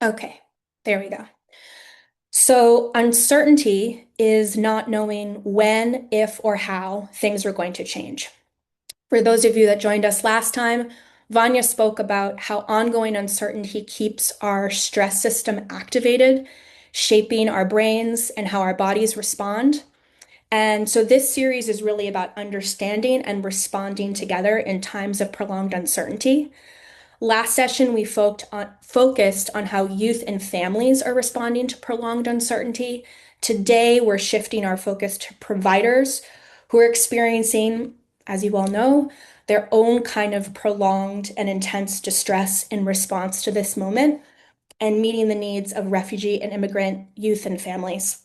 Okay, there we go. So, uncertainty is not knowing when, if, or how things are going to change. For those of you that joined us last time, Vanya spoke about how ongoing uncertainty keeps our stress system activated, shaping our brains and how our bodies respond. And so, this series is really about understanding and responding together in times of prolonged uncertainty. Last session, we focused on how youth and families are responding to prolonged uncertainty. Today, we're shifting our focus to providers who are experiencing, as you all know, their own kind of prolonged and intense distress in response to this moment and meeting the needs of refugee and immigrant youth and families.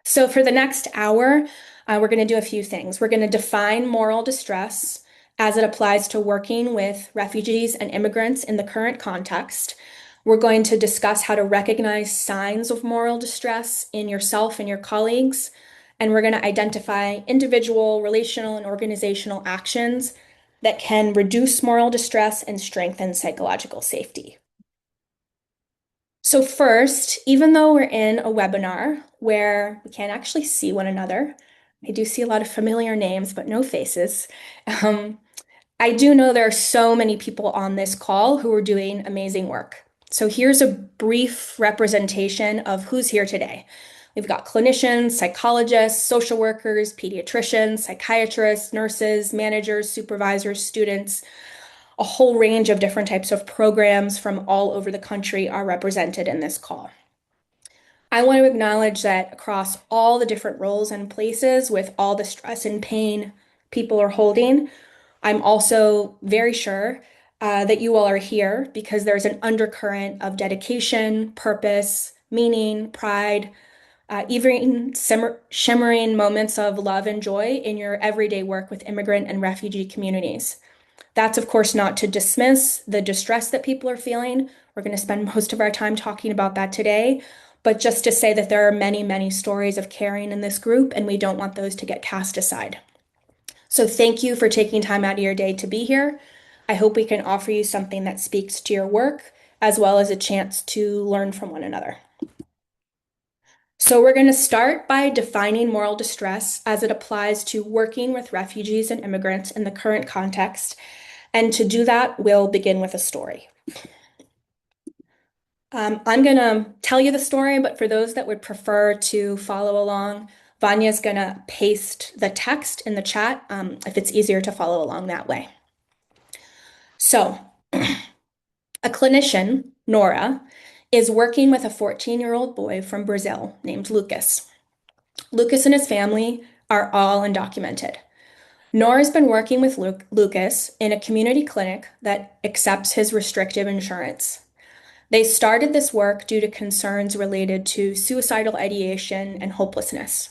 So, for the next hour, we're going to do a few things. We're going to define moral distress as it applies to working with refugees and immigrants in the current context. We're going to discuss how to recognize signs of moral distress in yourself and your colleagues. And we're going to identify individual, relational, and organizational actions that can reduce moral distress and strengthen psychological safety. So first, even though we're in a webinar where we can't actually see one another, I do see a lot of familiar names, but no faces. Um, I do know there are so many people on this call who are doing amazing work. So here's a brief representation of who's here today. We've got clinicians, psychologists, social workers, pediatricians, psychiatrists, nurses, managers, supervisors, students, a whole range of different types of programs from all over the country are represented in this call. I want to acknowledge that across all the different roles and places, with all the stress and pain people are holding, I'm also very sure that you all are here because there's an undercurrent of dedication, purpose, meaning, pride, even shimmering moments of love and joy in your everyday work with immigrant and refugee communities. That's, of course, not to dismiss the distress that people are feeling. We're going to spend most of our time talking about that today, but just to say that there are many, many stories of caring in this group, and we don't want those to get cast aside. So thank you for taking time out of your day to be here. I hope we can offer you something that speaks to your work, as well as a chance to learn from one another. So we're going to start by defining moral distress as it applies to working with refugees and immigrants in the current context. And to do that, we'll begin with a story. I'm going to tell you the story, but for those that would prefer to follow along, Vanya's going to paste the text in the chat if it's easier to follow along that way. So, a clinician, Nora, is working with a 14-year-old boy from Brazil named Lucas. Lucas and his family are all undocumented. Nora's been working with Lucas in a community clinic that accepts his restrictive insurance. They started this work due to concerns related to suicidal ideation and hopelessness.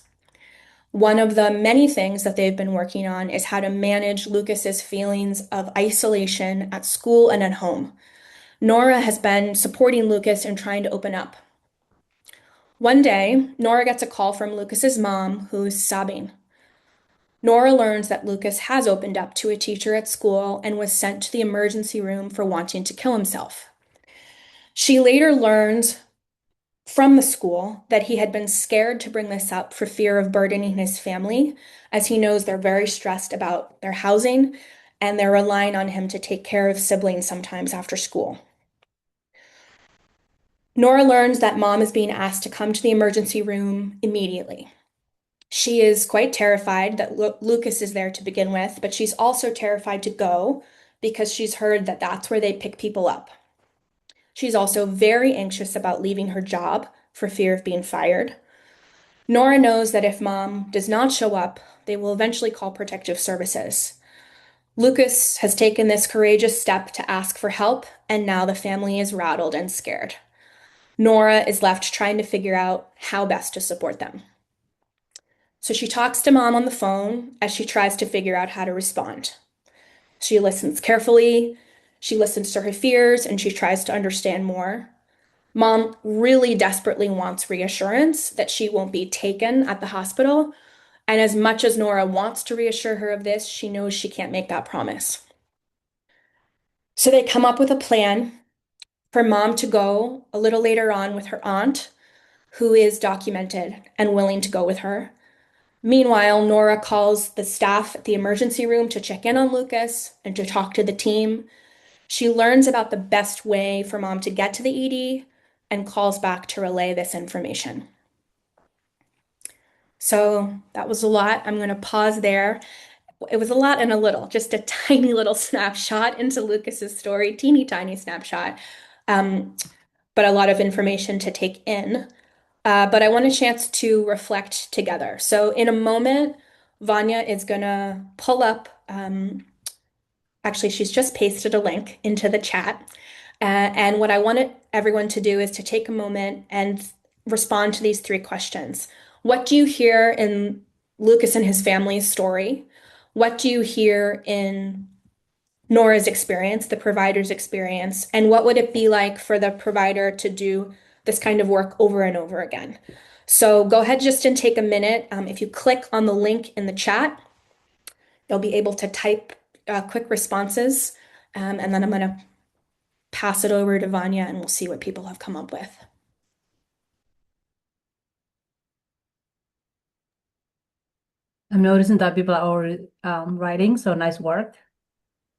One of the many things that they've been working on is how to manage Lucas's feelings of isolation at school and at home. Nora has been supporting Lucas in trying to open up. One day, Nora gets a call from Lucas's mom, who's sobbing. Nora learns that Lucas has opened up to a teacher at school and was sent to the emergency room for wanting to kill himself. She later learns from the school that he had been scared to bring this up for fear of burdening his family, as he knows they're very stressed about their housing and they're relying on him to take care of siblings sometimes after school. Nora learns that mom is being asked to come to the emergency room immediately. She is quite terrified that Lucas is there to begin with, but she's also terrified to go because she's heard that that's where they pick people up. She's also very anxious about leaving her job for fear of being fired. Nora knows that if mom does not show up, they will eventually call protective services. Lucas has taken this courageous step to ask for help, and now the family is rattled and scared. Nora is left trying to figure out how best to support them. So she talks to mom on the phone as she tries to figure out how to respond. She listens carefully, she listens to her fears, and she tries to understand more. Mom really desperately wants reassurance that she won't be taken at the hospital. And as much as Nora wants to reassure her of this, she knows she can't make that promise. So they come up with a plan for mom to go a little later on with her aunt, who is documented and willing to go with her. Meanwhile, Nora calls the staff at the emergency room to check in on Lucas and to talk to the team. She learns about the best way for mom to get to the ED and calls back to relay this information. So that was a lot. I'm going to pause there. It was a lot and a little, just a tiny little snapshot into Lucas's story, teeny tiny snapshot, um, but a lot of information to take in. But I want a chance to reflect together. So in a moment, Vanya is gonna pull up, actually, she's just pasted a link into the chat. And what I wanted everyone to do is to take a moment and respond to these three questions. What do you hear in Lucas and his family's story? What do you hear in Nora's experience, the provider's experience? And what would it be like for the provider to do this kind of work over and over again? So go ahead just and take a minute. If you click on the link in the chat, you'll be able to type quick responses. And then I'm going to pass it over to Vanya and we'll see what people have come up with. I'm noticing that people are already writing, so nice work.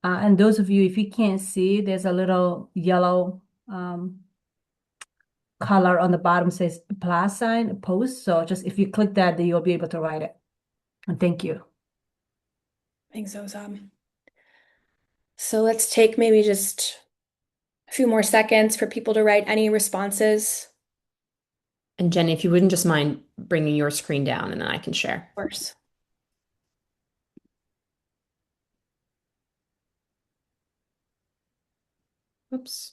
And those of you, if you can't see, there's a little yellow color on the bottom says plus sign post. So just if you click that, then you'll be able to write it. And thank you. Thanks, Ozam. So let's take maybe just a few more seconds for people to write any responses. And Jenny, if you wouldn't just mind bringing your screen down and then I can share. Of course. Oops.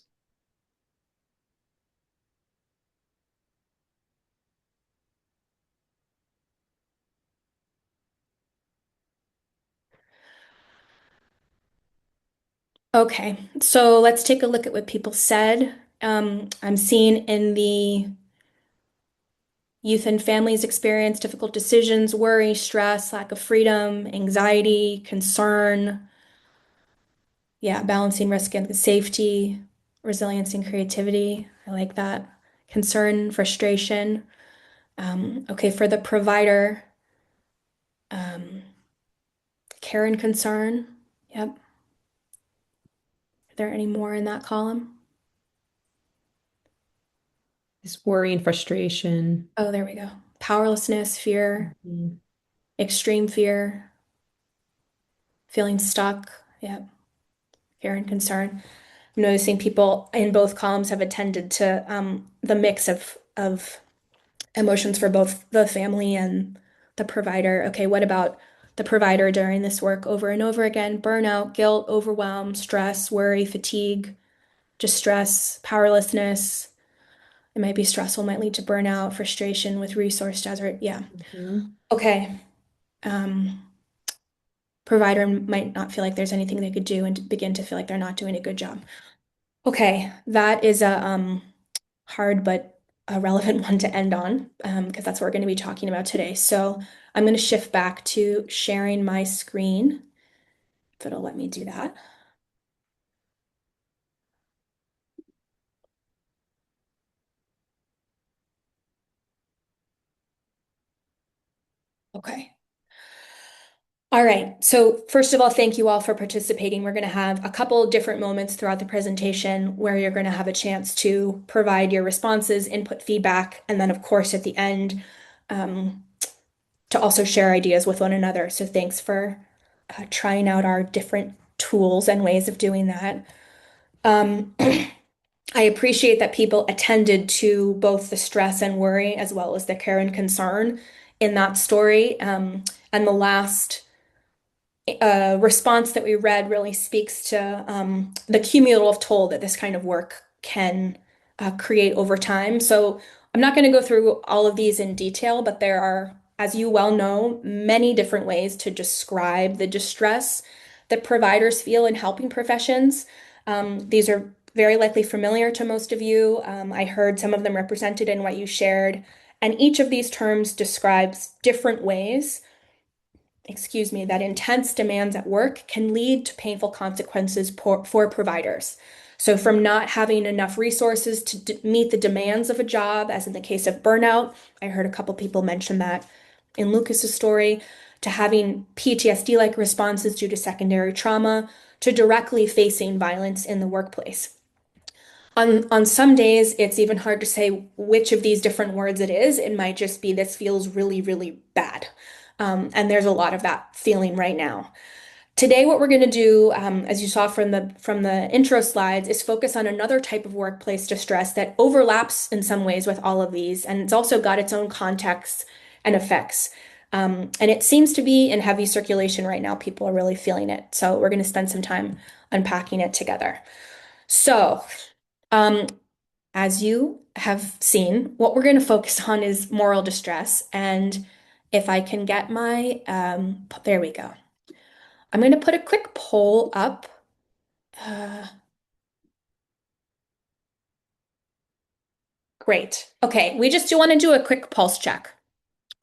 Okay, so let's take a look at what people said. I'm seeing in the youth and families experience difficult decisions, worry, stress, lack of freedom, anxiety, concern. Yeah, balancing risk and safety, resilience and creativity. I like that. Concern, frustration. Okay, for the provider, um, care and concern. Yep. Are there any more in that column? This worry and frustration. Oh, there we go. Powerlessness, fear, Mhm. extreme fear, feeling stuck. Yep. Fear and concern. I'm noticing people in both columns have attended to the mix of emotions for both the family and the provider. Okay, what about the provider during this work over and over again? Burnout, guilt, overwhelm, stress, worry, fatigue, distress, powerlessness. It might be stressful, might lead to burnout, frustration with resource desert. Yeah. Mhm. Okay. Um, Provider might not feel like there's anything they could do and begin to feel like they're not doing a good job. Okay, that is a hard but a relevant one to end on because that's what we're going to be talking about today. So I'm going to shift back to sharing my screen, if it'll let me do that. Okay. All right. So first of all, thank you all for participating. We're going to have a couple of different moments throughout the presentation where you're going to have a chance to provide your responses, input feedback, and then of course at the end, um, to also share ideas with one another. So thanks for trying out our different tools and ways of doing that. I appreciate that people attended to both the stress and worry as well as the care and concern in that story. And the last response that we read really speaks to the cumulative toll that this kind of work can create over time. So I'm not going to go through all of these in detail, but there are, as you well know, many different ways to describe the distress that providers feel in helping professions. These are very likely familiar to most of you. I heard some of them represented in what you shared, and each of these terms describes different ways that intense demands at work can lead to painful consequences for providers. So, from not having enough resources to meet the demands of a job, as in the case of burnout, I heard a couple people mention that in Lucas's story, to having PTSD-like responses due to secondary trauma, to directly facing violence in the workplace. On some days, it's even hard to say which of these different words it is. It might just be this feels really, really bad. And there's a lot of that feeling right now. Today, what we're going to do, as you saw from the intro slides, is focus on another type of workplace distress that overlaps in some ways with all of these, and it's also got its own contexts and effects. And it seems to be in heavy circulation right now. People are really feeling it. So we're going to spend some time unpacking it together. So, um, as you have seen, what we're going to focus on is moral distress. And if I can get there we go. I'm going to put a quick poll up. Uh, Great. Okay, we just do want to do a quick pulse check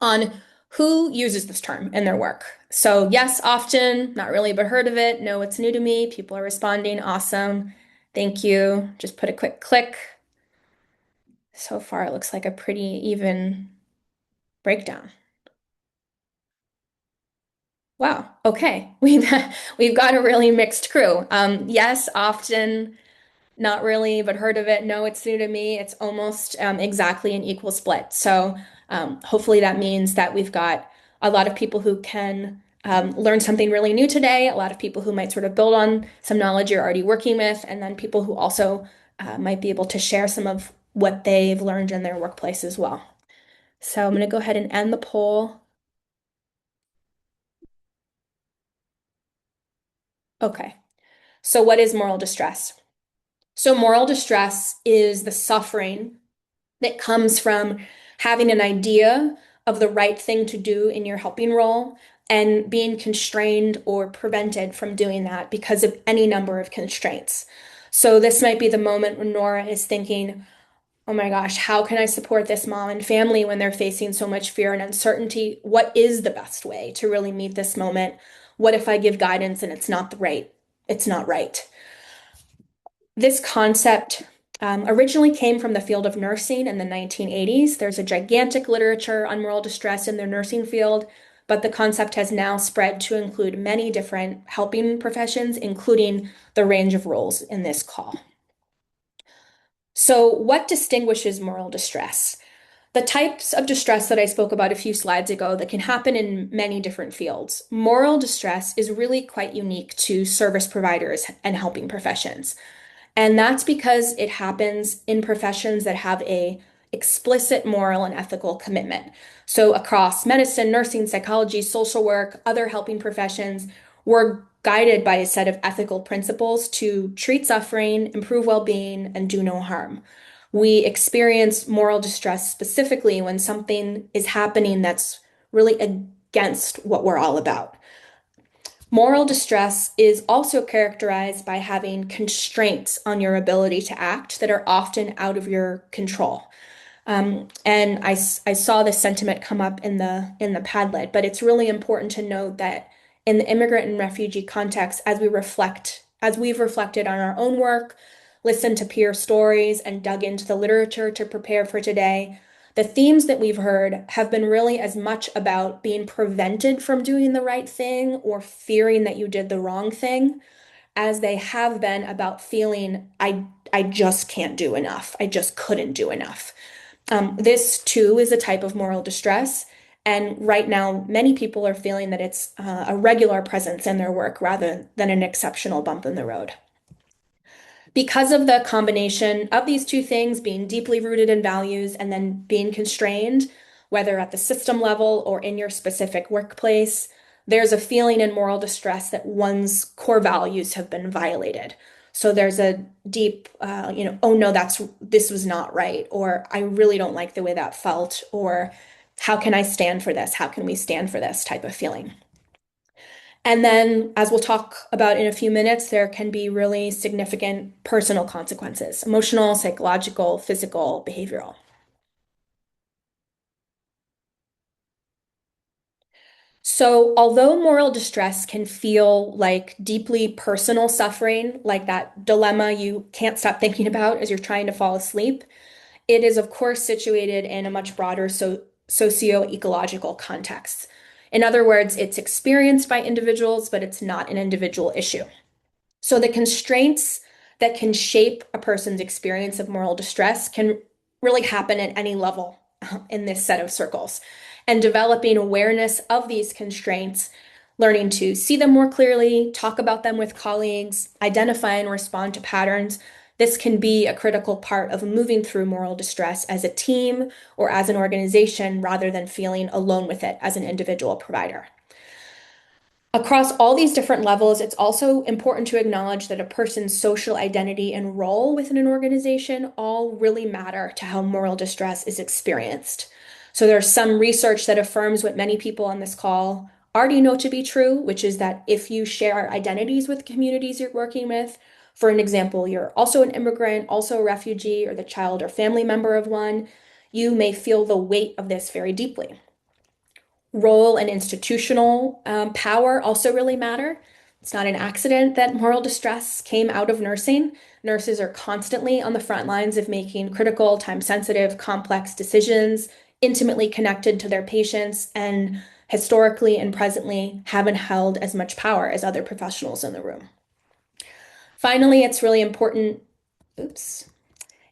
on who uses this term in their work. So, yes, often, not really, but heard of it. No, it's new to me. People are responding. Awesome. Thank you. Just put a quick click. So far, it looks like a pretty even breakdown. Wow. Okay. We've got a really mixed crew. Yes, often, not really, but heard of it. No, it's new to me. It's almost exactly an equal split. So hopefully that means that we've got a lot of people who can learn something really new today, a lot of people who might sort of build on some knowledge you're already working with, and then people who also might be able to share some of what they've learned in their workplace as well. So I'm going to go ahead and end the poll. Okay. So what is moral distress? So moral distress is the suffering that comes from having an idea of the right thing to do in your helping role and being constrained or prevented from doing that because of any number of constraints. So this might be the moment when Nora is thinking, oh my gosh, how can I support this mom and family when they're facing so much fear and uncertainty? What is the best way to really meet this moment? What if I give guidance and it's not right? This concept originally came from the field of nursing in the 1980s. There's a gigantic literature on moral distress in the nursing field, but the concept has now spread to include many different helping professions, including the range of roles in this call. So, what distinguishes moral distress? The types of distress that I spoke about a few slides ago that can happen in many different fields. Moral distress is really quite unique to service providers and helping professions. And that's because it happens in professions that have a explicit moral and ethical commitment. So across medicine, nursing, psychology, social work, other helping professions, we're guided by a set of ethical principles to treat suffering, improve well-being, and do no harm. We experience moral distress specifically when something is happening that's really against what we're all about. Moral distress is also characterized by having constraints on your ability to act that are often out of your control. And I saw this sentiment come up in the Padlet, but it's really important to note that in the immigrant and refugee context, as we've reflected on our own work, listened to peer stories, and dug into the literature to prepare for today, the themes that we've heard have been really as much about being prevented from doing the right thing or fearing that you did the wrong thing as they have been about feeling I just can't do enough. I just couldn't do enough. This too is a type of moral distress. And right now, many people are feeling that it's a regular presence in their work rather than an exceptional bump in the road. Because of the combination of these two things being deeply rooted in values and then being constrained, whether at the system level or in your specific workplace, there's a feeling in moral distress that one's core values have been violated. So there's a deep, oh no, this was not right, or I really don't like the way that felt, or how can I stand for this? How can we stand for this type of feeling? And then, as we'll talk about in a few minutes, there can be really significant personal consequences, emotional, psychological, physical, behavioral. So, although moral distress can feel like deeply personal suffering, like that dilemma you can't stop thinking about as you're trying to fall asleep, it is, of course, situated in a much broader socio-ecological context. In other words, it's experienced by individuals, but it's not an individual issue. So the constraints that can shape a person's experience of moral distress can really happen at any level in this set of circles. And developing awareness of these constraints, learning to see them more clearly, talk about them with colleagues, identify and respond to patterns, this can be a critical part of moving through moral distress as a team or as an organization rather than feeling alone with it as an individual provider. Across all these different levels, it's also important to acknowledge that a person's social identity and role within an organization all really matter to how moral distress is experienced. So there's some research that affirms what many people on this call already know to be true, which is that if you share identities with communities you're working with, for an example, you're also an immigrant, also a refugee, or the child or family member of one, you may feel the weight of this very deeply. Role and institutional power also really matter. It's not an accident that moral distress came out of nursing. Nurses are constantly on the front lines of making critical, time-sensitive, complex decisions, intimately connected to their patients, and historically and presently haven't held as much power as other professionals in the room. Finally, it's really important, oops,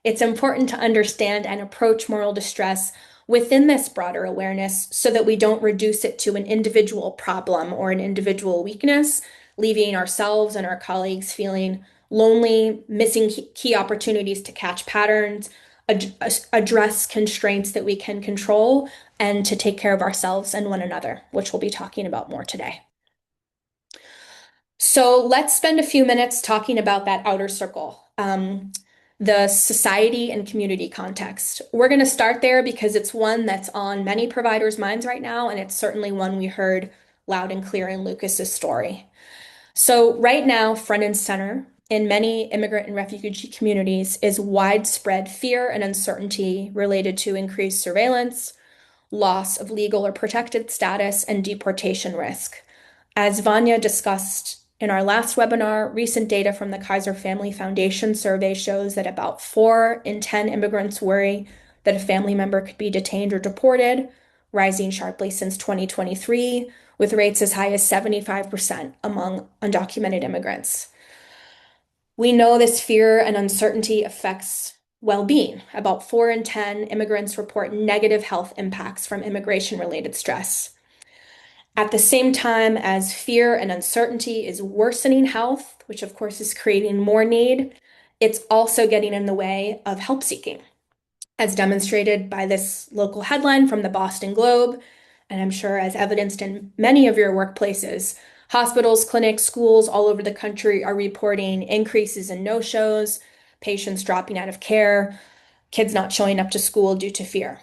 it's important to understand and approach moral distress within this broader awareness so that we don't reduce it to an individual problem or an individual weakness, leaving ourselves and our colleagues feeling lonely, missing key opportunities to catch patterns, address constraints that we can control, and to take care of ourselves and one another, which we'll be talking about more today. So let's spend a few minutes talking about that outer circle. The society and community context. We're going to start there because it's one that's on many providers' minds right now, and it's certainly one we heard loud and clear in Lucas's story. So right now, front and center in many immigrant and refugee communities is widespread fear and uncertainty related to increased surveillance, loss of legal or protected status, and deportation risk. As Vanya discussed in our last webinar, recent data from the Kaiser Family Foundation survey shows that about 4 in 10 immigrants worry that a family member could be detained or deported, rising sharply since 2023, with rates as high as 75% among undocumented immigrants. We know this fear and uncertainty affects well-being. About 4 in 10 immigrants report negative health impacts from immigration-related stress. At the same time as fear and uncertainty is worsening health, which of course is creating more need, it's also getting in the way of help seeking, as demonstrated by this local headline from the Boston Globe, and I'm sure as evidenced in many of your workplaces. Hospitals, clinics, schools all over the country are reporting increases in no-shows, patients dropping out of care, kids not showing up to school due to fear.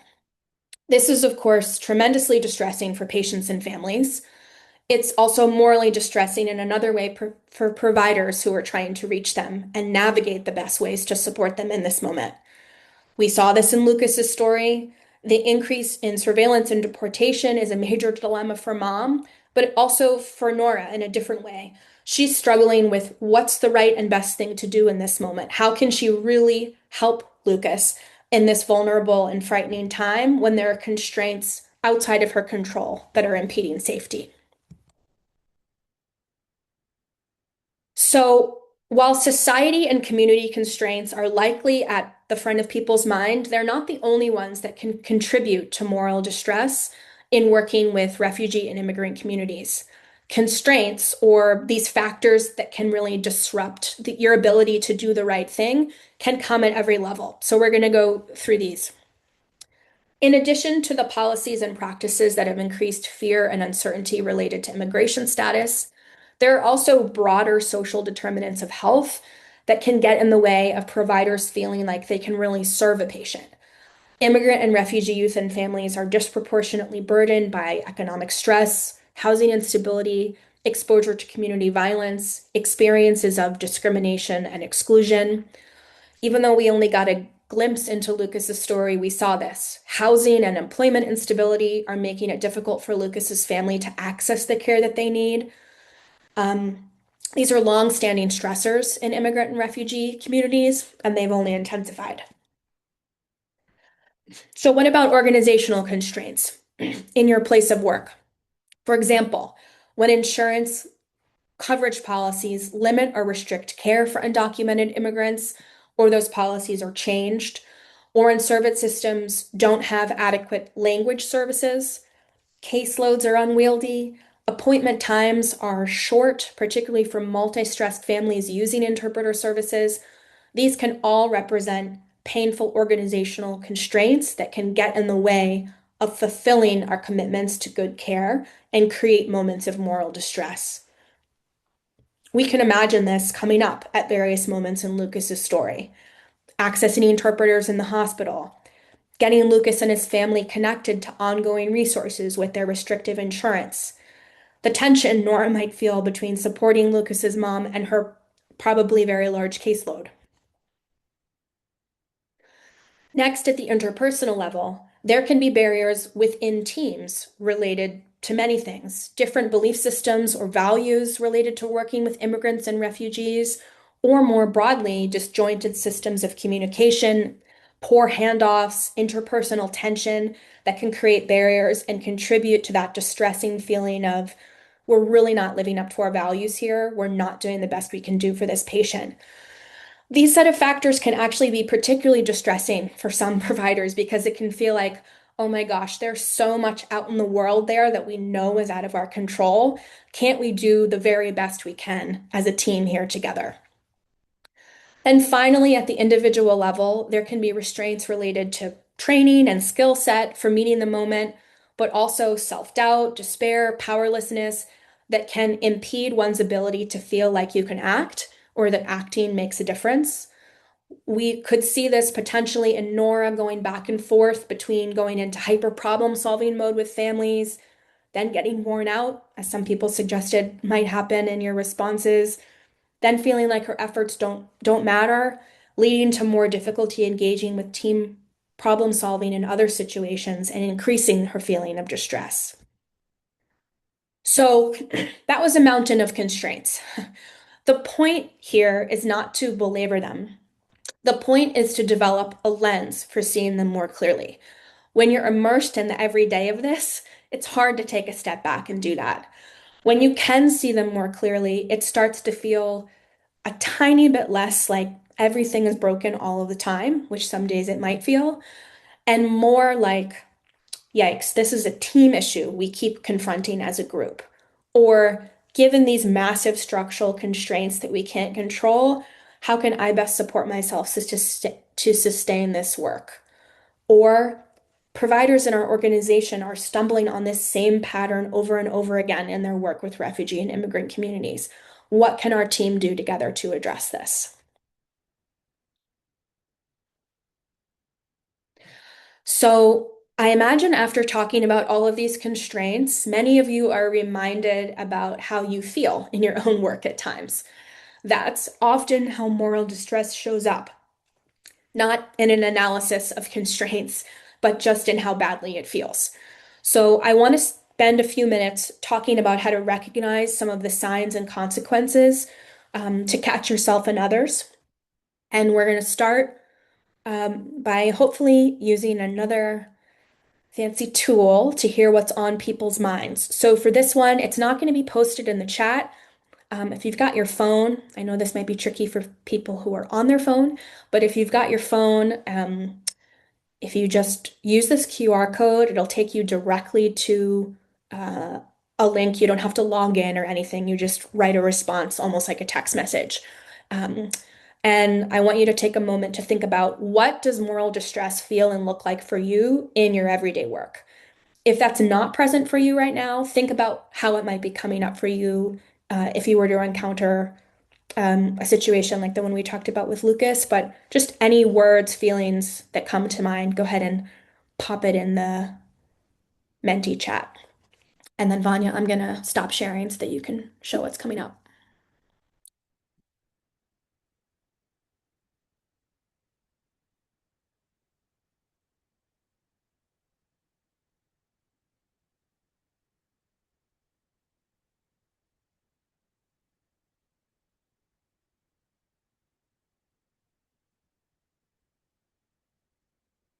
This is, of course, tremendously distressing for patients and families. It's also morally distressing in another way for providers who are trying to reach them and navigate the best ways to support them in this moment. We saw this in Lucas's story. The increase in surveillance and deportation is a major dilemma for mom, but also for Nora in a different way. She's struggling with what's the right and best thing to do in this moment. How can she really help Lucas in this vulnerable and frightening time when there are constraints outside of her control that are impeding safety? So, while society and community constraints are likely at the front of people's mind, they're not the only ones that can contribute to moral distress in working with refugee and immigrant communities. Constraints, or these factors that can really disrupt your ability to do the right thing, can come at every level. So, we're going to go through these. In addition to the policies and practices that have increased fear and uncertainty related to immigration status, there are also broader social determinants of health that can get in the way of providers feeling like they can really serve a patient. Immigrant and refugee youth and families are disproportionately burdened by economic stress, housing instability, exposure to community violence, experiences of discrimination and exclusion. Even though we only got a glimpse into Lucas's story, we saw this. Housing and employment instability are making it difficult for Lucas's family to access the care that they need. Um, these are long-standing stressors in immigrant and refugee communities, and they've only intensified. So what about organizational constraints in your place of work? For example, when insurance coverage policies limit or restrict care for undocumented immigrants, or those policies are changed, or when service systems don't have adequate language services, caseloads are unwieldy, appointment times are short, particularly for multi-stressed families using interpreter services. These can all represent painful organizational constraints that can get in the way of fulfilling our commitments to good care and create moments of moral distress. We can imagine this coming up at various moments in Lucas's story. Accessing interpreters in the hospital, getting Lucas and his family connected to ongoing resources with their restrictive insurance, the tension Nora might feel between supporting Lucas's mom and her probably very large caseload. Next, at the interpersonal level, there can be barriers within teams related to many things, different belief systems or values related to working with immigrants and refugees, or more broadly, disjointed systems of communication, poor handoffs, interpersonal tension that can create barriers and contribute to that distressing feeling of we're really not living up to our values here. We're not doing the best we can do for this patient. These set of factors can actually be particularly distressing for some providers because it can feel like, oh my gosh, there's so much out in the world there that we know is out of our control. Can't we do the very best we can as a team here together? And finally, at the individual level, there can be restraints related to training and skill set for meeting the moment, but also self-doubt, despair, powerlessness that can impede one's ability to feel like you can act or that acting makes a difference. We could see this potentially in Nora going back and forth between going into hyper problem solving mode with families, then getting worn out, as some people suggested might happen in your responses, then feeling like her efforts don't matter, leading to more difficulty engaging with team problem solving in other situations and increasing her feeling of distress. So that was a mountain of constraints. The point here is not to belabor them. The point is to develop a lens for seeing them more clearly. When you're immersed in the everyday of this, it's hard to take a step back and do that. When you can see them more clearly, it starts to feel a tiny bit less like everything is broken all of the time, which some days it might feel, and more like, yikes, this is a team issue we keep confronting as a group. Or given these massive structural constraints that we can't control, how can I best support myself to sustain this work? Or providers in our organization are stumbling on this same pattern over and over again in their work with refugee and immigrant communities. What can our team do together to address this? So I imagine after talking about all of these constraints, many of you are reminded about how you feel in your own work at times. That's often how moral distress shows up, not in an analysis of constraints, but just in how badly it feels. So I want to spend a few minutes talking about how to recognize some of the signs and consequences to catch yourself and others. And we're going to start by hopefully using another fancy tool to hear what's on people's minds. So for this one, it's not going to be posted in the chat. If you've got your phone, I know this might be tricky for people who are on their phone, but if you've got your phone, if you just use this QR code, it'll take you directly to uh, a link. You don't have to log in or anything. You just write a response, almost like a text message. Um, and I want you to take a moment to think about what does moral distress feel and look like for you in your everyday work. If that's not present for you right now, think about how it might be coming up for you if you were to encounter a situation like the one we talked about with Lucas, but just any words, feelings that come to mind, go ahead and pop it in the Menti chat. And then Vanya, I'm gonna stop sharing so that you can show what's coming up.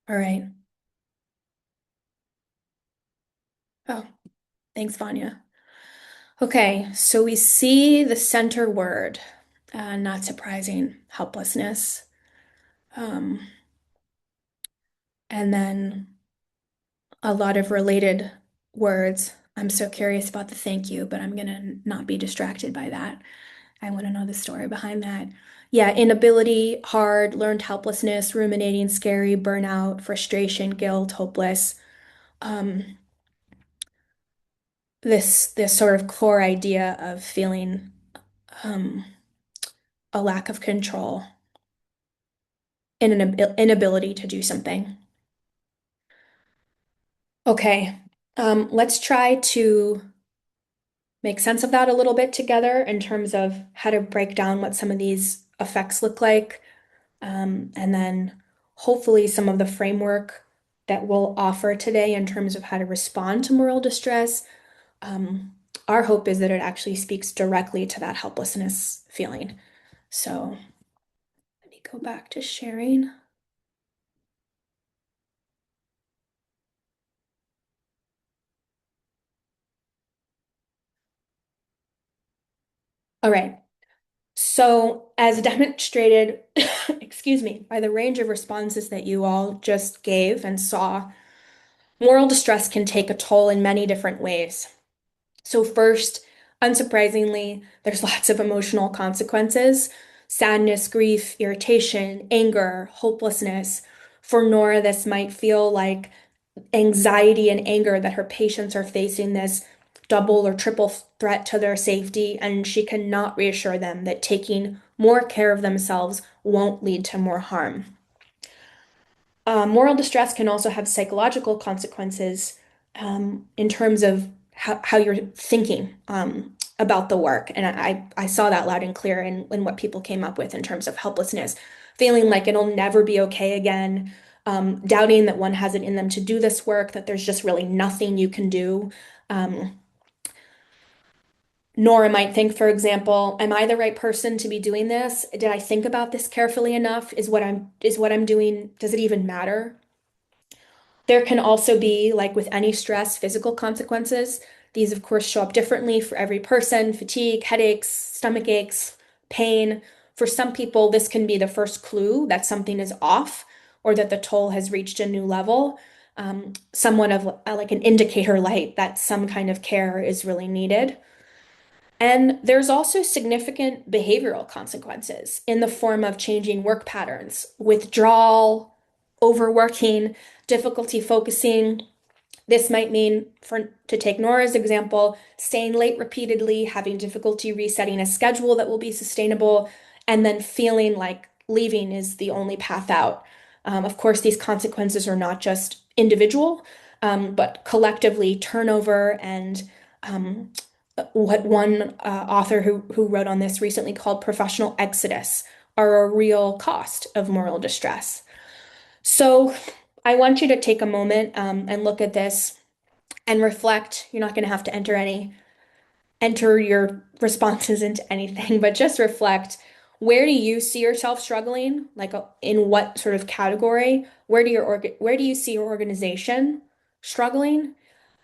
All right. Oh, thanks, Vanya. Okay, so we see the center word, not surprising, helplessness. Um, and then a lot of related words. I'm so curious about the thank you, but I'm gonna not be distracted by that. I want to know the story behind that. Yeah, inability, hard, learned helplessness, ruminating, scary, burnout, frustration, guilt, hopeless. Um, this sort of core idea of feeling um, a lack of control and an inability to do something. Okay, let's try to make sense of that a little bit together in terms of how to break down what some of these effects look like. And then hopefully some of the framework that we'll offer today in terms of how to respond to moral distress. Um, our hope is that it actually speaks directly to that helplessness feeling. So let me go back to sharing. All right. So as demonstrated, excuse me, by the range of responses that you all just gave and saw, moral distress can take a toll in many different ways. So, first, unsurprisingly, there's lots of emotional consequences: sadness, grief, irritation, anger, hopelessness. For Nora, this might feel like anxiety and anger that her patients are facing this double or triple threat to their safety, and she cannot reassure them that taking more care of themselves won't lead to more harm. Moral distress can also have psychological consequences in terms of how you're thinking about the work. And I saw that loud and clear in what people came up with in terms of helplessness, feeling like it'll never be okay again, doubting that one has it in them to do this work, that there's just really nothing you can do. Um, Nora might think, for example, am I the right person to be doing this? Did I think about this carefully enough? Is what I'm doing, does it even matter? There can also be, like with any stress, physical consequences. These, of course, show up differently for every person: fatigue, headaches, stomach aches, pain. For some people, this can be the first clue that something is off or that the toll has reached a new level, somewhat of like an indicator light that some kind of care is really needed. And there's also significant behavioral consequences in the form of changing work patterns, withdrawal, overworking, difficulty focusing. This might mean, to take Nora's example, staying late repeatedly, having difficulty resetting a schedule that will be sustainable, and then feeling like leaving is the only path out. Of course, these consequences are not just individual, but collectively turnover and what one author who wrote on this recently called professional exodus are a real cost of moral distress. So I want you to take a moment and look at this and reflect. You're not going to have to enter your responses into anything, but just reflect. Where do you see yourself struggling? Like in what sort of category? Where do you see your organization struggling?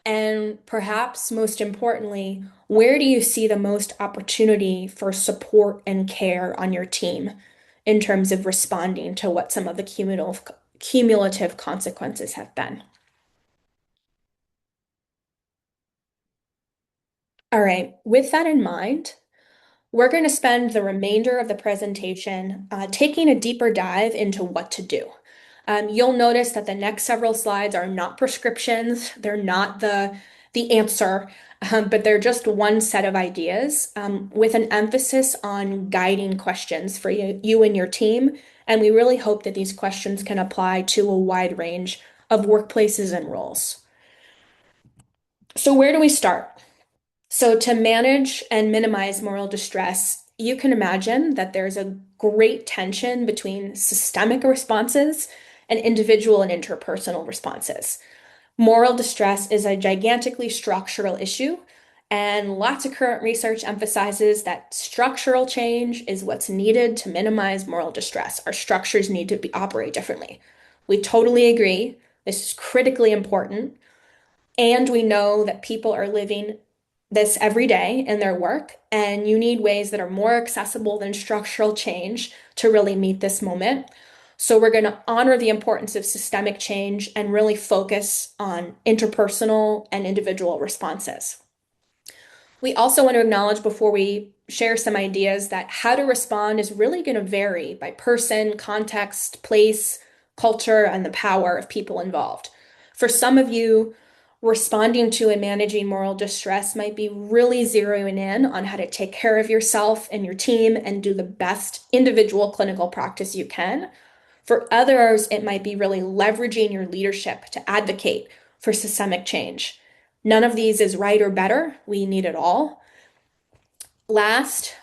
And perhaps most importantly, where do you see the most opportunity for support and care on your team in terms of responding to what some of the cumulative consequences have been? All right, with that in mind, we're going to spend the remainder of the presentation taking a deeper dive into what to do. You'll notice that the next several slides are not prescriptions. They're not the answer, but they're just one set of ideas with an emphasis on guiding questions for you and your team. And we really hope that these questions can apply to a wide range of workplaces and roles. So where do we start? So, to manage and minimize moral distress, you can imagine that there's a great tension between systemic responses and individual and interpersonal responses. Moral distress is a gigantically structural issue, and lots of current research emphasizes that structural change is what's needed to minimize moral distress. Our structures need to operate differently. We totally agree. This is critically important. And we know that people are living this every day in their work, and you need ways that are more accessible than structural change to really meet this moment. So, we're going to honor the importance of systemic change and really focus on interpersonal and individual responses. We also want to acknowledge before we share some ideas that how to respond is really going to vary by person, context, place, culture, and the power of people involved. For some of you, responding to and managing moral distress might be really zeroing in on how to take care of yourself and your team and do the best individual clinical practice you can. For others, it might be really leveraging your leadership to advocate for systemic change. None of these is right or better. We need it all. Last,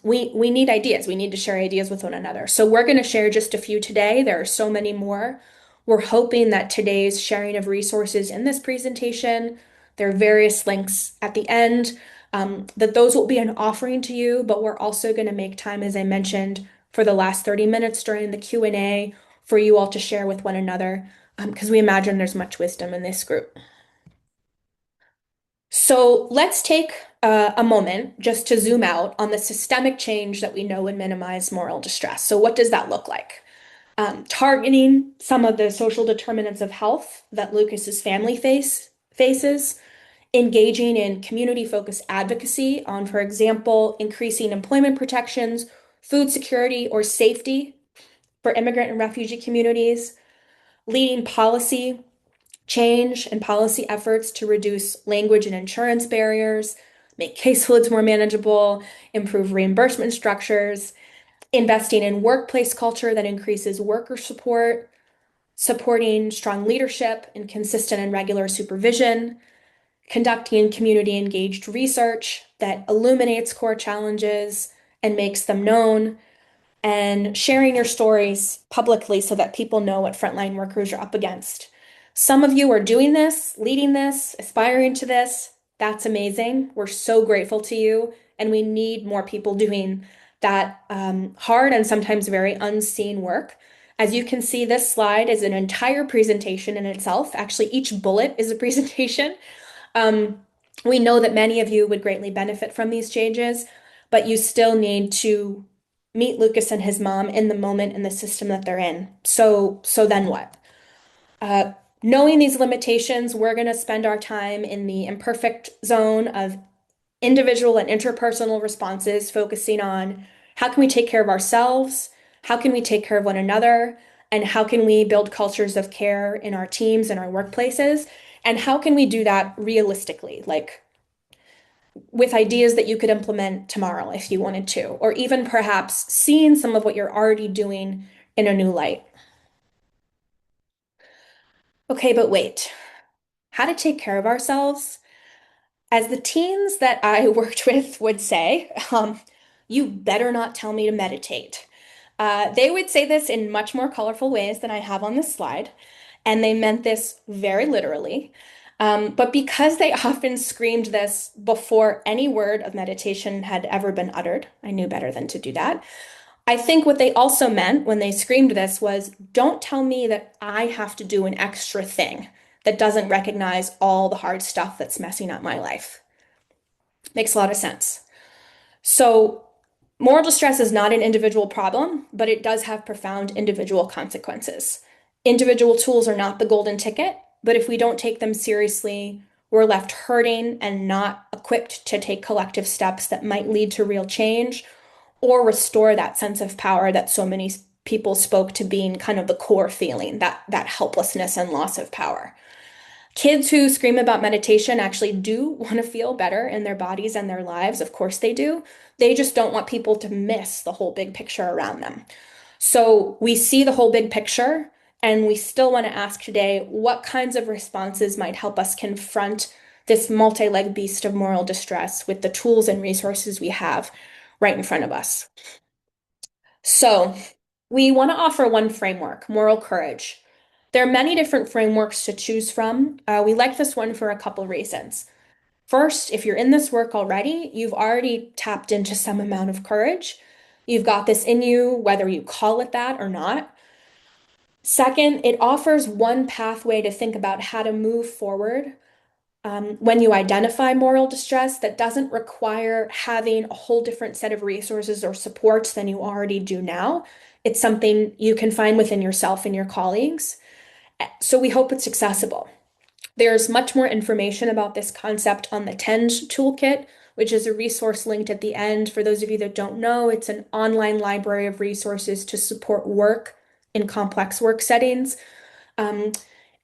we need ideas. We need to share ideas with one another. So we're going to share just a few today. There are so many more. We're hoping that today's sharing of resources in this presentation, there are various links at the end, that those will be an offering to you, but we're also going to make time, as I mentioned, for the last 30 minutes during the Q&A for you all to share with one another, because we imagine there's much wisdom in this group. So let's take a moment just to zoom out on the systemic change that we know would minimize moral distress. So, what does that look like? Targeting some of the social determinants of health that Lucas's family faces, engaging in community-focused advocacy on, for example, increasing employment protections, food security, or safety for immigrant and refugee communities, leading policy change and policy efforts to reduce language and insurance barriers, make caseloads more manageable, improve reimbursement structures, investing in workplace culture that increases worker support, supporting strong leadership and consistent and regular supervision, conducting community engaged research that illuminates core challenges and makes them known, and sharing your stories publicly so that people know what frontline workers are up against. Some of you are doing this, leading this, aspiring to this. That's amazing. We're so grateful to you, and we need more people doing that hard and sometimes very unseen work. As you can see, this slide is an entire presentation in itself. Actually, each bullet is a presentation. Um, we know that many of you would greatly benefit from these changes, but you still need to meet Lucas and his mom in the moment in the system that they're in. So then what? Uh, Knowing these limitations, we're going to spend our time in the imperfect zone of individual and interpersonal responses, focusing on how can we take care of ourselves, how can we take care of one another, and how can we build cultures of care in our teams and our workplaces, and how can we do that realistically, like with ideas that you could implement tomorrow if you wanted to, or even perhaps seeing some of what you're already doing in a new light. Okay, but wait, how to take care of ourselves? As the teens that I worked with would say, you better not tell me to meditate. They would say this in much more colorful ways than I have on this slide, and they meant this very literally. But because they often screamed this before any word of meditation had ever been uttered, I knew better than to do that. I think what they also meant when they screamed this was, don't tell me that I have to do an extra thing that doesn't recognize all the hard stuff that's messing up my life. Makes a lot of sense. So, moral distress is not an individual problem, but it does have profound individual consequences. Individual tools are not the golden ticket, but if we don't take them seriously, we're left hurting and not equipped to take collective steps that might lead to real change or restore that sense of power that so many people spoke to being kind of the core feeling, that helplessness and loss of power. Kids who scream about meditation actually do want to feel better in their bodies and their lives. Of course they do. They just don't want people to miss the whole big picture around them. So we see the whole big picture, and we still want to ask today what kinds of responses might help us confront this multi-legged beast of moral distress with the tools and resources we have right in front of us. So we want to offer one framework, moral courage. There are many different frameworks to choose from. We like this one for a couple reasons. First, if you're in this work already, you've already tapped into some amount of courage. You've got this in you, whether you call it that or not. Second, it offers one pathway to think about how to move forward when you identify moral distress that doesn't require having a whole different set of resources or supports than you already do now. It's something you can find within yourself and your colleagues. So we hope it's accessible. There's much more information about this concept on the TEND toolkit, which is a resource linked at the end. For those of you that don't know, it's an online library of resources to support work in complex work settings. Um,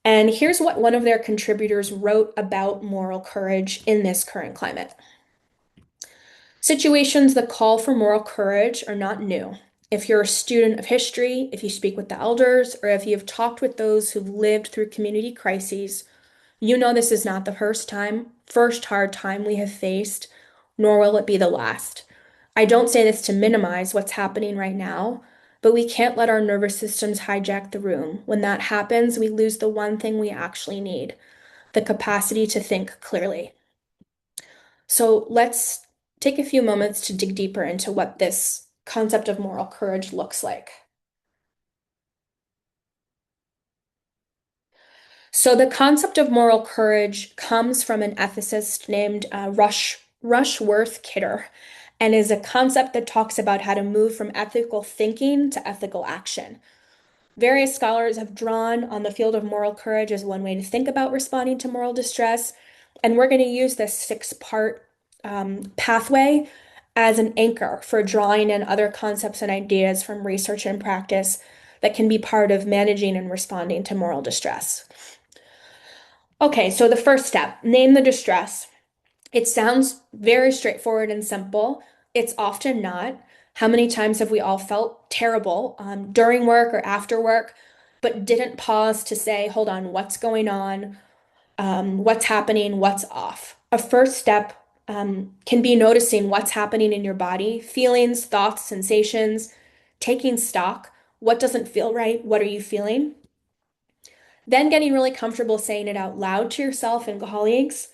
and here's what one of their contributors wrote about moral courage in this current climate. Situations that call for moral courage are not new. If you're a student of history, if you speak with the elders, or if you've talked with those who've lived through community crises, you know this is not the first hard time we have faced, nor will it be the last. I don't say this to minimize what's happening right now, but we can't let our nervous systems hijack the room. When that happens, we lose the one thing we actually need, the capacity to think clearly. So let's take a few moments to dig deeper into what this concept of moral courage looks like. So the concept of moral courage comes from an ethicist named Rushworth Kidder, and is a concept that talks about how to move from ethical thinking to ethical action. Various scholars have drawn on the field of moral courage as one way to think about responding to moral distress, and we're going to use this six-part pathway as an anchor for drawing in other concepts and ideas from research and practice that can be part of managing and responding to moral distress. Okay, so the first step, name the distress. It sounds very straightforward and simple. It's often not. How many times have we all felt terrible during work or after work, but didn't pause to say, hold on, what's going on? What's happening? What's off? A first step can be noticing what's happening in your body, feelings, thoughts, sensations, taking stock. What doesn't feel right? What are you feeling? Then getting really comfortable saying it out loud to yourself and colleagues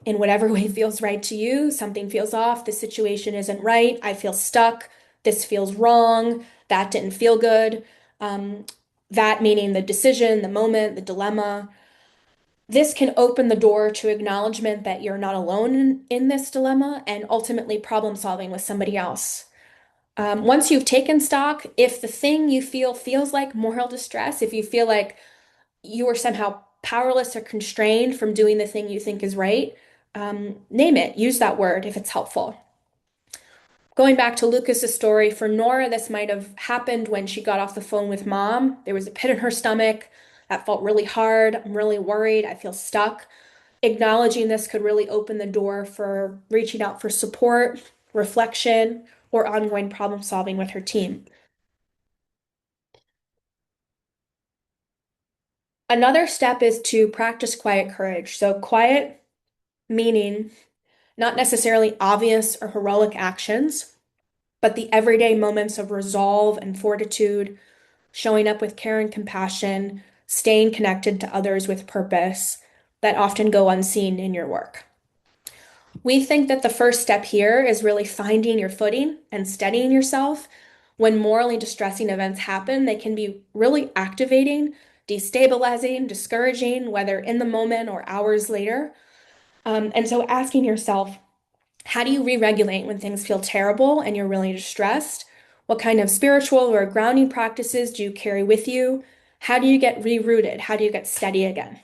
in whatever way feels right to you. Something feels off. The situation isn't right. I feel stuck. This feels wrong. That didn't feel good. Um, that meaning the decision, the moment, the dilemma. This can open the door to acknowledgement that you're not alone in this dilemma and ultimately problem solving with somebody else. Once you've taken stock, if the thing you feel feels like moral distress, if you feel like you are somehow powerless or constrained from doing the thing you think is right, name it, use that word if it's helpful. Going back to Lucas's story, for Nora, this might have happened when she got off the phone with mom. There was a pit in her stomach that felt really hard. I'm really worried. I feel stuck. Acknowledging this could really open the door for reaching out for support, reflection, or ongoing problem solving with her team. Another step is to practice quiet courage. So, quiet meaning not necessarily obvious or heroic actions, but the everyday moments of resolve and fortitude, showing up with care and compassion, staying connected to others with purpose that often go unseen in your work. We think that the first step here is really finding your footing and steadying yourself. When morally distressing events happen, they can be really activating, destabilizing, discouraging, whether in the moment or hours later. And so asking yourself, how do you re-regulate when things feel terrible and you're really distressed? What kind of spiritual or grounding practices do you carry with you? How do you get rerouted? How do you get steady again?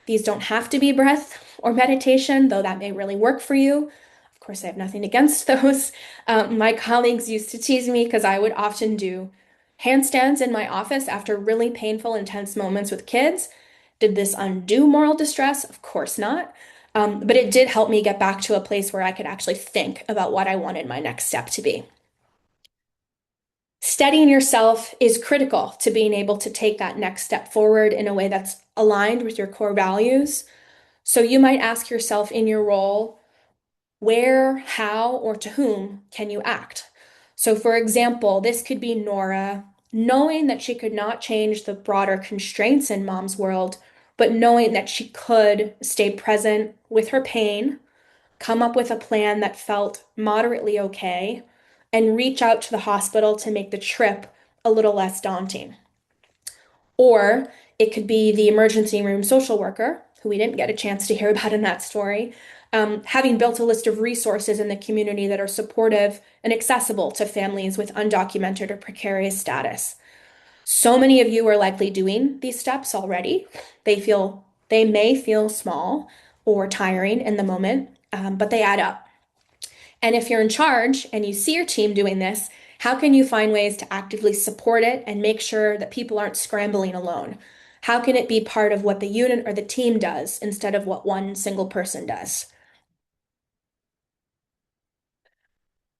These don't have to be breath or meditation, though that may really work for you. Of course, I have nothing against those. My colleagues used to tease me because I would often do handstands in my office after really painful, intense moments with kids. Did this undo moral distress? Of course not. But it did help me get back to a place where I could actually think about what I wanted my next step to be. Steadying yourself is critical to being able to take that next step forward in a way that's aligned with your core values. So you might ask yourself in your role, where, how, or to whom can you act? So, for example, this could be Nora knowing that she could not change the broader constraints in mom's world, but knowing that she could stay present with her pain, come up with a plan that felt moderately okay, and reach out to the hospital to make the trip a little less daunting. Or it could be the emergency room social worker, who we didn't get a chance to hear about in that story, having built a list of resources in the community that are supportive and accessible to families with undocumented or precarious status. So many of you are likely doing these steps already. They may feel small or tiring in the moment, but they add up. And if you're in charge and you see your team doing this, how can you find ways to actively support it and make sure that people aren't scrambling alone? How can it be part of what the unit or the team does instead of what one single person does?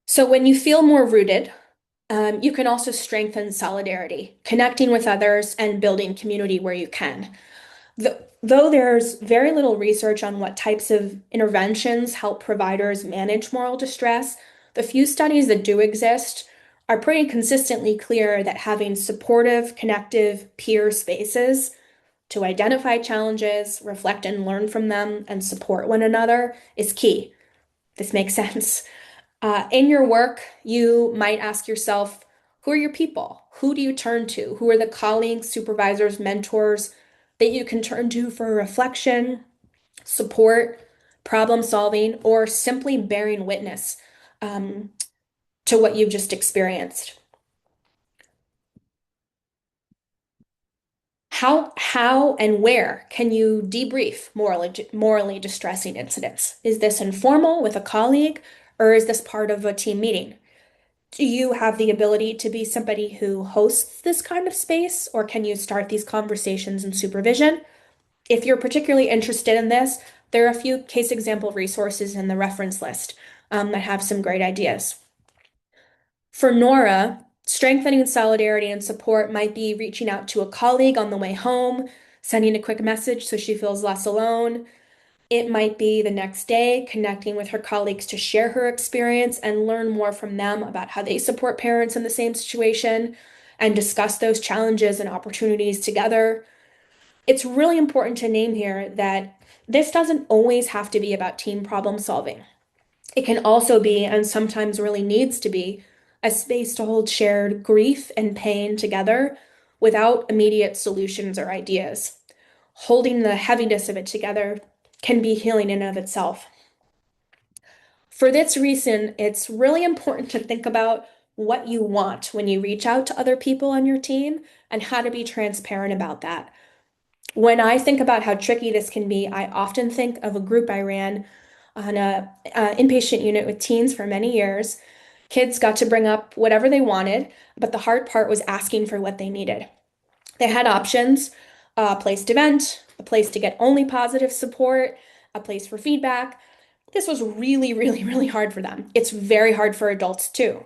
So when you feel more rooted, you can also strengthen solidarity, connecting with others and building community where you can. Though there's very little research on what types of interventions help providers manage moral distress, the few studies that do exist are pretty consistently clear that having supportive, connective peer spaces to identify challenges, reflect and learn from them, and support one another is key. This makes sense. In your work, you might ask yourself, who are your people? Who do you turn to? Who are the colleagues, supervisors, mentors that you can turn to for reflection, support, problem solving, or simply bearing witness um, to what you've just experienced? How and where can you debrief morally distressing incidents? Is this informal with a colleague, or is this part of a team meeting? Do you have the ability to be somebody who hosts this kind of space, or can you start these conversations in supervision? If you're particularly interested in this, there are a few case example resources in the reference list that have some great ideas. For Nora, strengthening solidarity and support might be reaching out to a colleague on the way home, sending a quick message so she feels less alone. It might be the next day, connecting with her colleagues to share her experience and learn more from them about how they support parents in the same situation and discuss those challenges and opportunities together. It's really important to name here that this doesn't always have to be about team problem solving. It can also be, and sometimes really needs to be, a space to hold shared grief and pain together without immediate solutions or ideas. Holding the heaviness of it together can be healing in and of itself. For this reason, it's really important to think about what you want when you reach out to other people on your team and how to be transparent about that. When I think about how tricky this can be, I often think of a group I ran on a inpatient unit with teens for many years. Kids got to bring up whatever they wanted, but the hard part was asking for what they needed. They had options, a place to vent, a place to get only positive support, a place for feedback. This was really, really, really hard for them. It's very hard for adults too.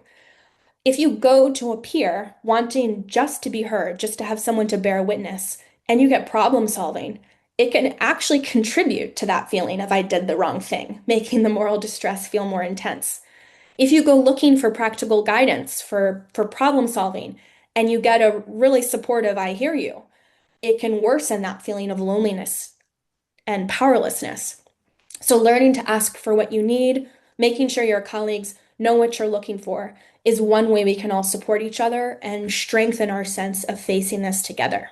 If you go to a peer wanting just to be heard, just to have someone to bear witness, and you get problem solving, it can actually contribute to that feeling of I did the wrong thing, making the moral distress feel more intense. If you go looking for practical guidance for problem solving and you get a really supportive I hear you, it can worsen that feeling of loneliness and powerlessness. So, learning to ask for what you need, making sure your colleagues know what you're looking for, is one way we can all support each other and strengthen our sense of facing this together.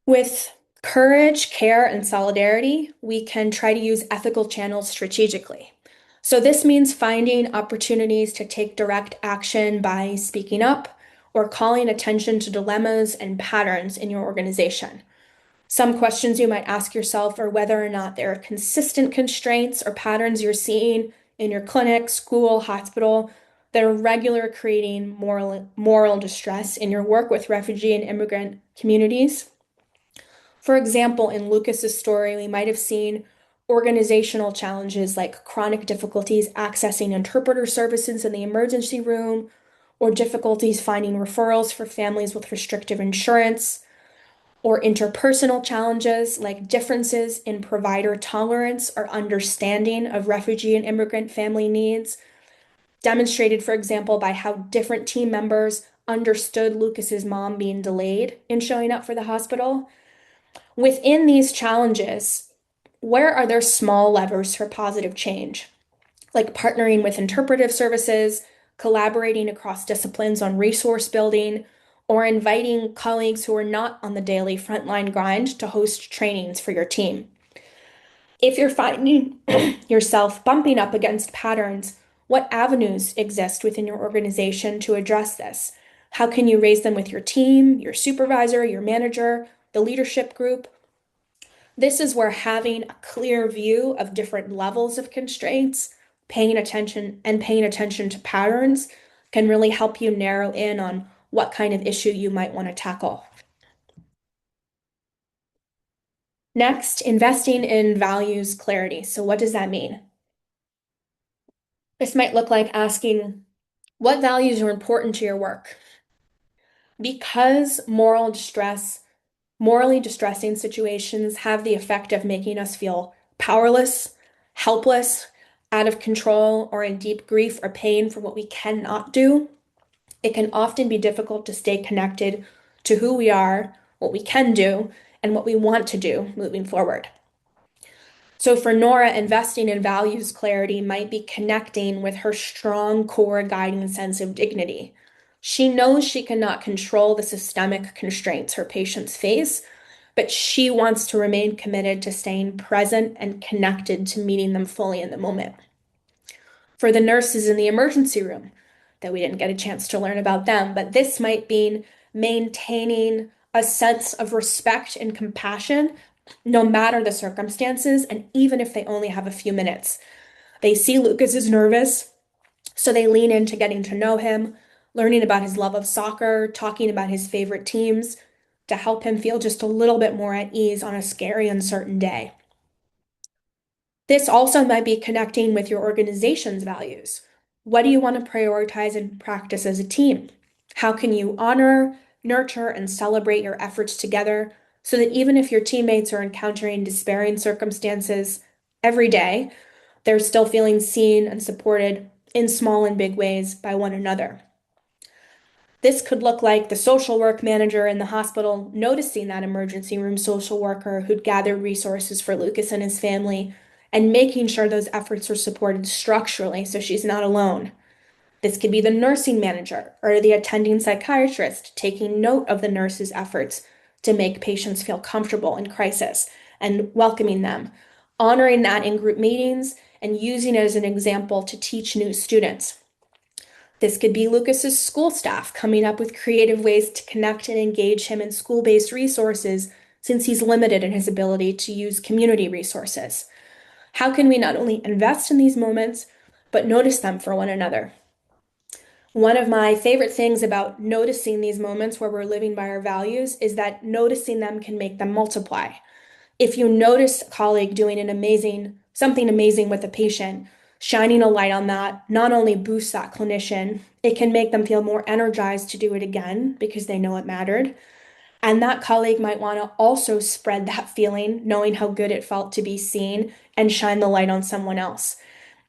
With courage, care, and solidarity, we can try to use ethical channels strategically. So, this means finding opportunities to take direct action by speaking up or calling attention to dilemmas and patterns in your organization. Some questions you might ask yourself are whether or not there are consistent constraints or patterns you're seeing in your clinic, school, hospital that are regular creating moral distress in your work with refugee and immigrant communities. For example, in Lucas's story, we might have seen organizational challenges like chronic difficulties accessing interpreter services in the emergency room, or difficulties finding referrals for families with restrictive insurance, or interpersonal challenges like differences in provider tolerance or understanding of refugee and immigrant family needs, demonstrated, for example, by how different team members understood Lucas's mom being delayed in showing up for the hospital. Within these challenges, where are there small levers for positive change, like partnering with interpretive services, collaborating across disciplines on resource building, or inviting colleagues who are not on the daily frontline grind to host trainings for your team. If you're finding yourself bumping up against patterns, what avenues exist within your organization to address this? How can you raise them with your team, your supervisor, your manager, the leadership group? This is where having a clear view of different levels of constraints, paying attention to patterns can really help you narrow in on what kind of issue you might want to tackle. Next, investing in values clarity. So what does that mean? This might look like asking, what values are important to your work? Because morally distressing situations have the effect of making us feel powerless, helpless, out of control, or in deep grief or pain for what we cannot do, it can often be difficult to stay connected to who we are, what we can do, and what we want to do moving forward. So for Nora, investing in values clarity might be connecting with her strong core guiding sense of dignity. She knows she cannot control the systemic constraints her patients face, but she wants to remain committed to staying present and connected to meeting them fully in the moment. For the nurses in the emergency room, that we didn't get a chance to learn about them, but this might mean maintaining a sense of respect and compassion no matter the circumstances, and even if they only have a few minutes. They see Lucas is nervous, so they lean into getting to know him, learning about his love of soccer, talking about his favorite teams to help him feel just a little bit more at ease on a scary, uncertain day. This also might be connecting with your organization's values. What do you want to prioritize and practice as a team? How can you honor, nurture, and celebrate your efforts together so that even if your teammates are encountering despairing circumstances every day, they're still feeling seen and supported in small and big ways by one another? This could look like the social work manager in the hospital noticing that emergency room social worker who'd gathered resources for Lucas and his family and making sure those efforts are supported structurally so she's not alone. This could be the nursing manager or the attending psychiatrist taking note of the nurse's efforts to make patients feel comfortable in crisis and welcoming them, honoring that in group meetings and using it as an example to teach new students. This could be Lucas's school staff coming up with creative ways to connect and engage him in school-based resources since he's limited in his ability to use community resources. How can we not only invest in these moments, but notice them for one another? One of my favorite things about noticing these moments where we're living by our values is that noticing them can make them multiply. If you notice a colleague doing something amazing with a patient, shining a light on that not only boosts that clinician, it can make them feel more energized to do it again because they know it mattered. And that colleague might want to also spread that feeling, knowing how good it felt to be seen, and shine the light on someone else.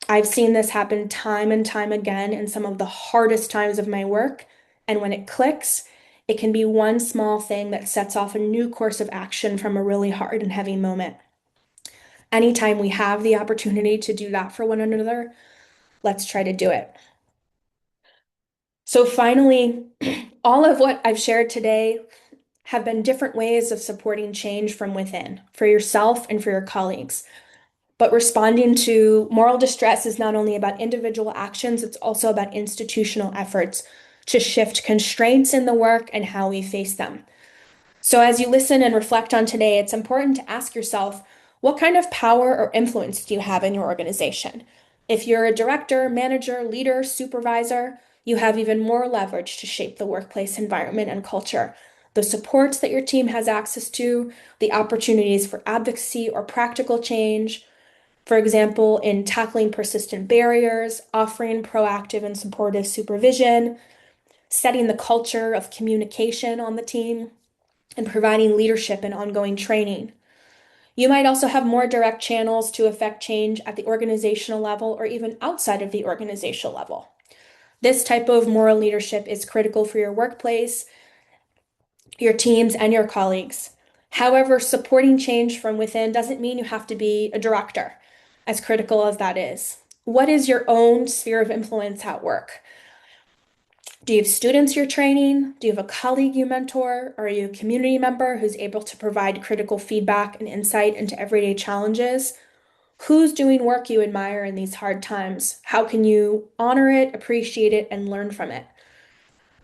I've seen this happen time and time again in some of the hardest times of my work. And when it clicks, it can be one small thing that sets off a new course of action from a really hard and heavy moment. Anytime we have the opportunity to do that for one another, let's try to do it. So finally, all of what I've shared today have been different ways of supporting change from within for yourself and for your colleagues. But responding to moral distress is not only about individual actions, it's also about institutional efforts to shift constraints in the work and how we face them. So as you listen and reflect on today, it's important to ask yourself, what kind of power or influence do you have in your organization? If you're a director, manager, leader, supervisor, you have even more leverage to shape the workplace environment and culture. The supports that your team has access to, the opportunities for advocacy or practical change, for example, in tackling persistent barriers, offering proactive and supportive supervision, setting the culture of communication on the team, and providing leadership and ongoing training. You might also have more direct channels to affect change at the organizational level or even outside of the organizational level. This type of moral leadership is critical for your workplace, your teams, and your colleagues. However, supporting change from within doesn't mean you have to be a director, as critical as that is. What is your own sphere of influence at work? Do you have students you're training? Do you have a colleague you mentor? Are you a community member who's able to provide critical feedback and insight into everyday challenges? Who's doing work you admire in these hard times? How can you honor it, appreciate it, and learn from it?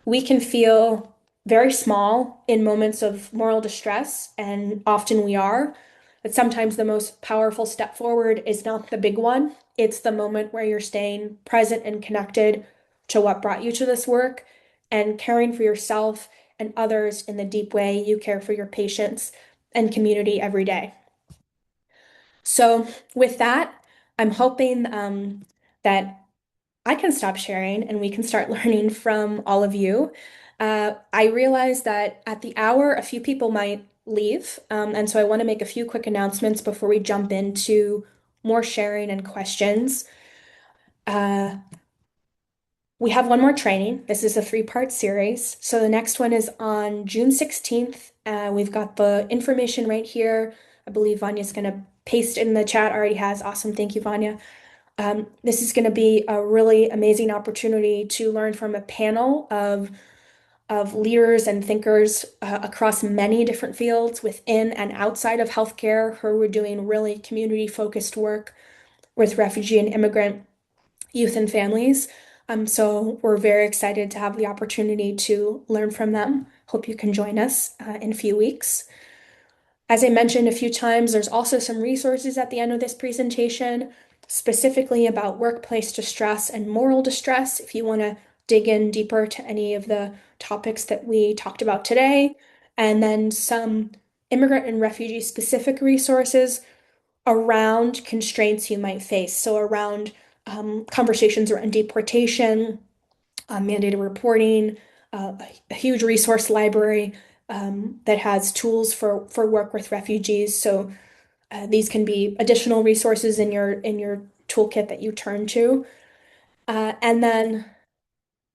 We can feel very small in moments of moral distress, and often we are. But sometimes the most powerful step forward is not the big one. It's the moment where you're staying present and connected to what brought you to this work and caring for yourself and others in the deep way you care for your patients and community every day. So, with that, I'm hoping that I can stop sharing and we can start learning from all of you. I realize that at the hour, a few people might leave. And so I want to make a few quick announcements before we jump into more sharing and questions. Uh, we have one more training. This is a three-part series. So the next one is on June 16th. We've got the information right here. I believe Vanya's going to paste it in the chat, already has. Awesome. Thank you, Vanya. This is going to be a really amazing opportunity to learn from a panel of leaders and thinkers across many different fields within and outside of healthcare who are doing really community-focused work with refugee and immigrant youth and families. So we're very excited to have the opportunity to learn from them. Hope you can join us in a few weeks. As I mentioned a few times, there's also some resources at the end of this presentation, specifically about workplace distress and moral distress, if you want to dig in deeper to any of the topics that we talked about today, and then some immigrant and refugee specific resources around constraints you might face. So around conversations around deportation, mandated reporting, a huge resource library that has tools for work with refugees. So these can be additional resources in your toolkit that you turn to. And then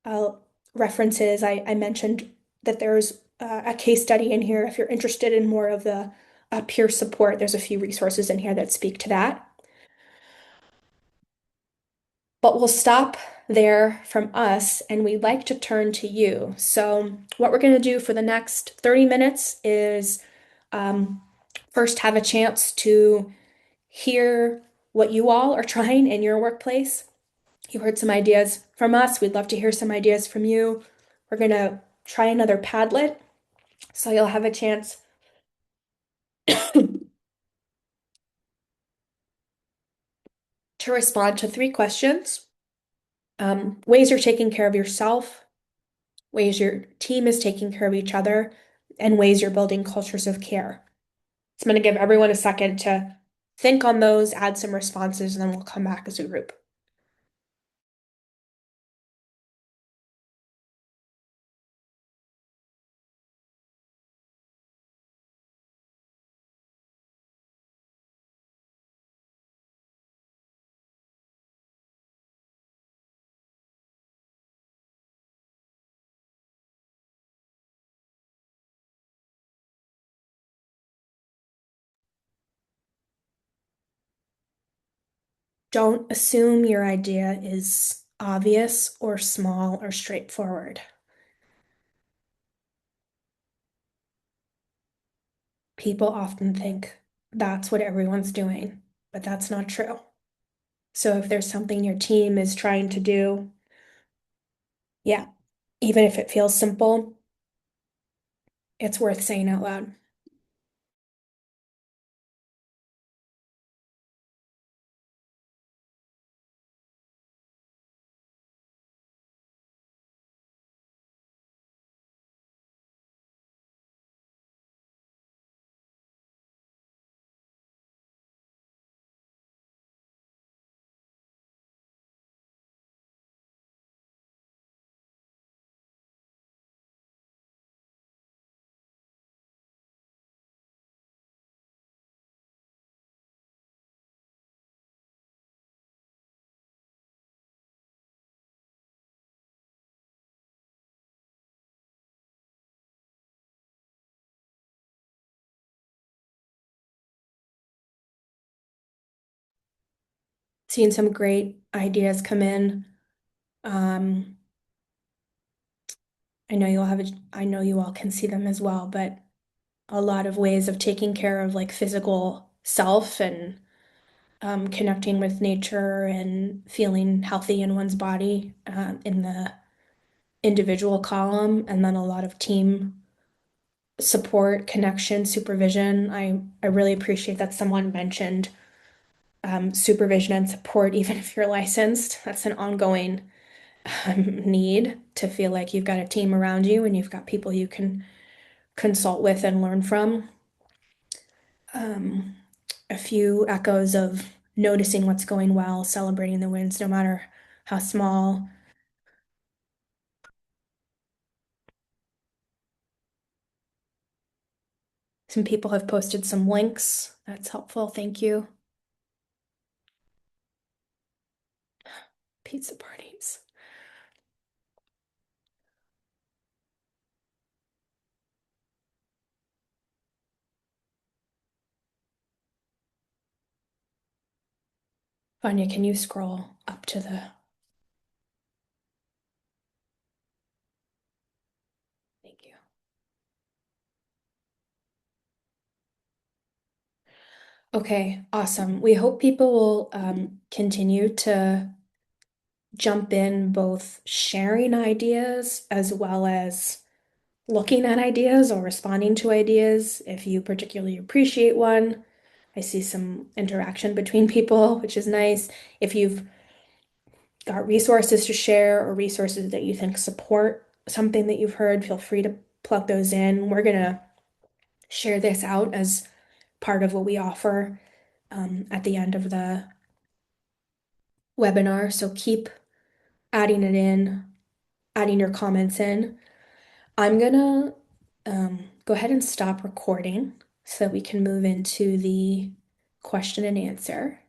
uh, references. I mentioned that there's a case study in here. If you're interested in more of the peer support, there's a few resources in here that speak to that. But we'll stop there from us and we'd like to turn to you. So, what we're going to do for the next 30 minutes is um, first have a chance to hear what you all are trying in your workplace. You heard some ideas from us. We'd love to hear some ideas from you. We're going to try another Padlet. So, you'll have a chance to respond to three questions. Ways you're taking care of yourself, ways your team is taking care of each other, and ways you're building cultures of care. So I'm going to give everyone a second to think on those, add some responses, and then we'll come back as a group. Don't assume your idea is obvious or small or straightforward. People often think that's what everyone's doing, but that's not true. So if there's something your team is trying to do, yeah, even if it feels simple, it's worth saying out loud. Seeing some great ideas come in. Um, I know you all can see them as well, but a lot of ways of taking care of like physical self and connecting with nature and feeling healthy in one's body in the individual column, and then a lot of team support, connection, supervision. I really appreciate that someone mentioned supervision and support, even if you're licensed. That's an ongoing need to feel like you've got a team around you and you've got people you can consult with and learn from. Um, a few echoes of noticing what's going well, celebrating the wins, no matter how small. Some people have posted some links. That's helpful. Thank you. Pizza parties. Vanya, can you scroll up to the... Thank you. Okay, awesome. We hope people will continue to jump in, both sharing ideas as well as looking at ideas or responding to ideas if you particularly appreciate one. I see some interaction between people, which is nice. If you've got resources to share or resources that you think support something that you've heard, feel free to plug those in. We're going to share this out as part of what we offer at the end of the webinar. So keep adding it in, adding your comments in. I'm gonna go ahead and stop recording so that we can move into the question and answer.